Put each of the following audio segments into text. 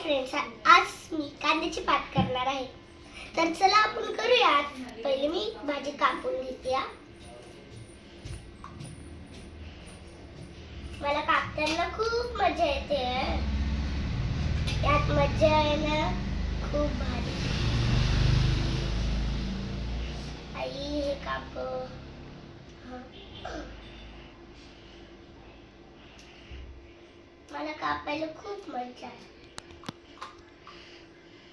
Friends, आज मी कांद्याची पात करणार आहे. तर चला आपण करूयात. पहिले मी भाजी कापून घेते. मला कापताना खूप मजा येते. यात मजा आहे ना खूप भारी. आई हे काप. मला कापायला खूप मजा आहे.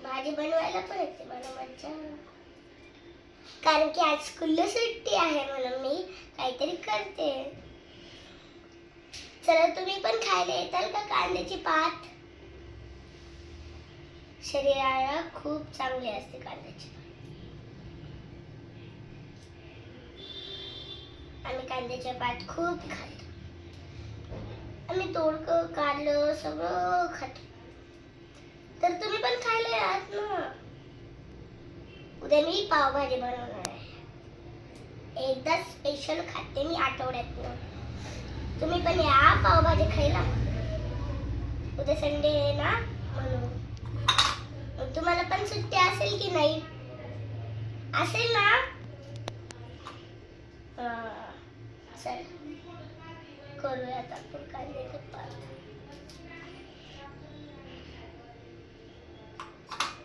भाजी बनवायला पण येते मला मजा. कारण की आज स्कूलला सुट्टी आहे म्हणून मी काहीतरी करते. चला तुम्ही पण खायला येताल का कांद्याची पात? शरीराला खूप चांगली असते कांद्याची पात. आम्ही कांद्याची पात खूप खातो. आम्ही तोडकं कारलं सगळं खातो. तर तुम्ही पण खायला यात ना. उद्या मी पावभाजी बनवणार आहे. एकदा स्पेशल खाते मी आठवड्यातनं. तुम्ही पण या पावभाजी खायला. उद्या संडे आहे ना म्हणून. तुम्हाला पण सुट्टी असेल की नाही? असेल ना? चल करूयात आपण कांद्याची पात.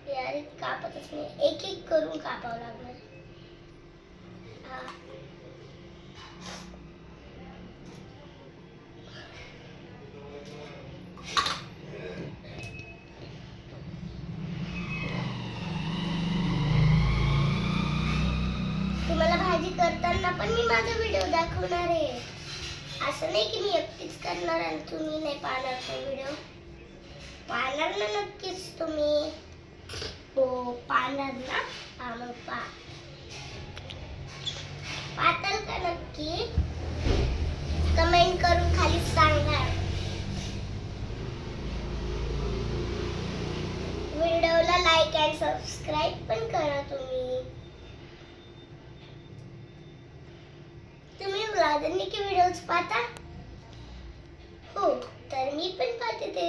यार कापतच नाही. एक एक करून कापावं लागणार. तुम्हाला भाजी करताना पण मी माझा व्हिडिओ दाखवणार आहे. असं नाही की मी एकटीच करणार आणि तुम्ही नाही पाहणार तो व्हिडिओ. पाहणार ना नक्कीच तुम्ही. हो पाहणार ना. हा मग पाहताल का नक्की? कमेंट करून खाली सांगा. व्हिडिओला लाईक आणि सबस्क्राईब पण करा तुम्ही. तुम्ही व्लादनिकी व्हिडिओज पाहता? हो तर मी पण पाहते ते.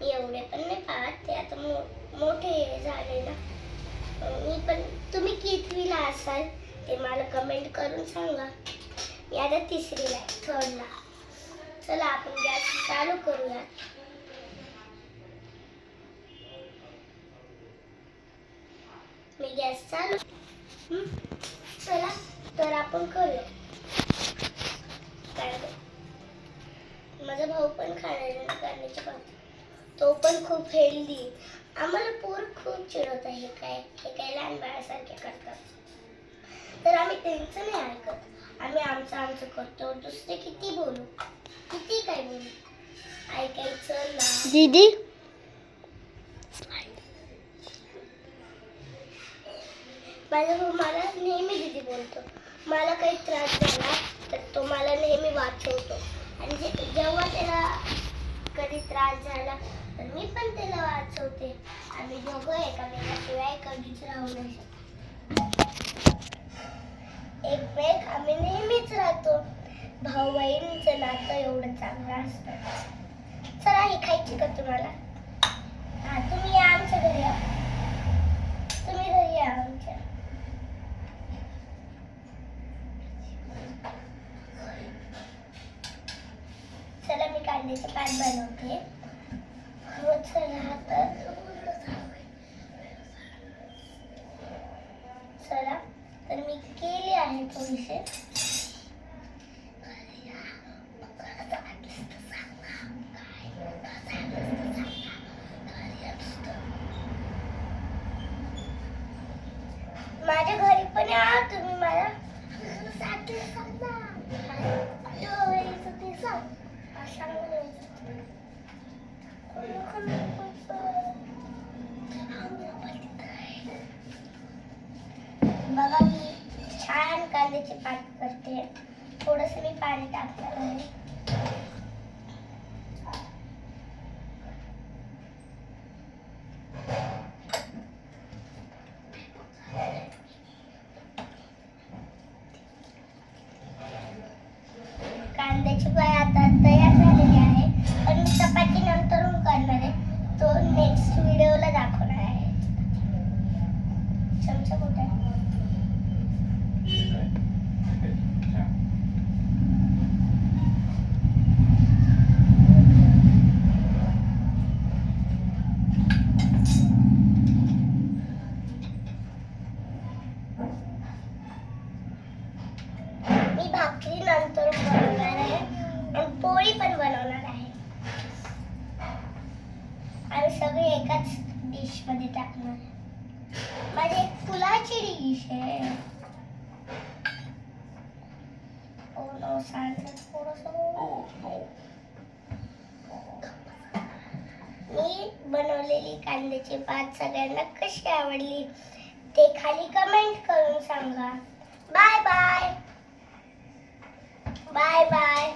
एवढे पण नाही पाहत ते. आता मोठे झाले ना. मी पण. तुम्ही कितवीला असाल ते मला कमेंट करून सांगा. मी आता तिसरीला आहे, थर्डला. चला आपण गॅस चालू करूया. मी गॅस चालू. चला तर आपण करूया. माझा भाऊ पण खाणार कांद्याची पात. तो पण खूप हेल्दी. आम्हाला पोर खूप चिडवत आहे. हे काय लहान बाळासारखे करतात. तर आम्ही त्यांचं नाही ऐकत. आम्ही आमचं करतो. दुसरे किती बोलू, किती काय बोलू, ऐकायचं ना. दीदी माझा भाऊ मला नेहमी दीदी बोलतो. मला काही त्रास झाला तर तो मला नेहमी वाचवतो. आणि जेव्हा त्याला कधी त्रास झाला तर मी पण त्याला वाचवते. आम्ही दोघं एकामेकाशिवाय कधीच राहू नाही शकत. एकमेक आम्ही नेहमीच राहतो. भाऊ बहिणीचं नातं एवढं चांगलं असतं. चला ही खायची का तुम्हाला? हा तुम्ही या आमच्या घरी. तुम्ही घरी या आमच्या. चला मी कांद्याची पात बनवते. चला तर मी केली आहे थोडीशी. माझ्या घरी पण या तुम्ही. मला बघा मी छान कांद्याची पात करते. थोडस मी पाणी टाकणार आहे. कांद्याची पात आता तयार झालेली आहे. पण चपाती डिश मध्ये टाकणार. माझी एक फुलाची डिश आहे. ओ नो, सांडलं थोडंसं. मी बनवलेली कांद्याची पात सगळ्यांना कशी आवडली ते खाली कमेंट करून सांगा. Bye bye. Bye bye.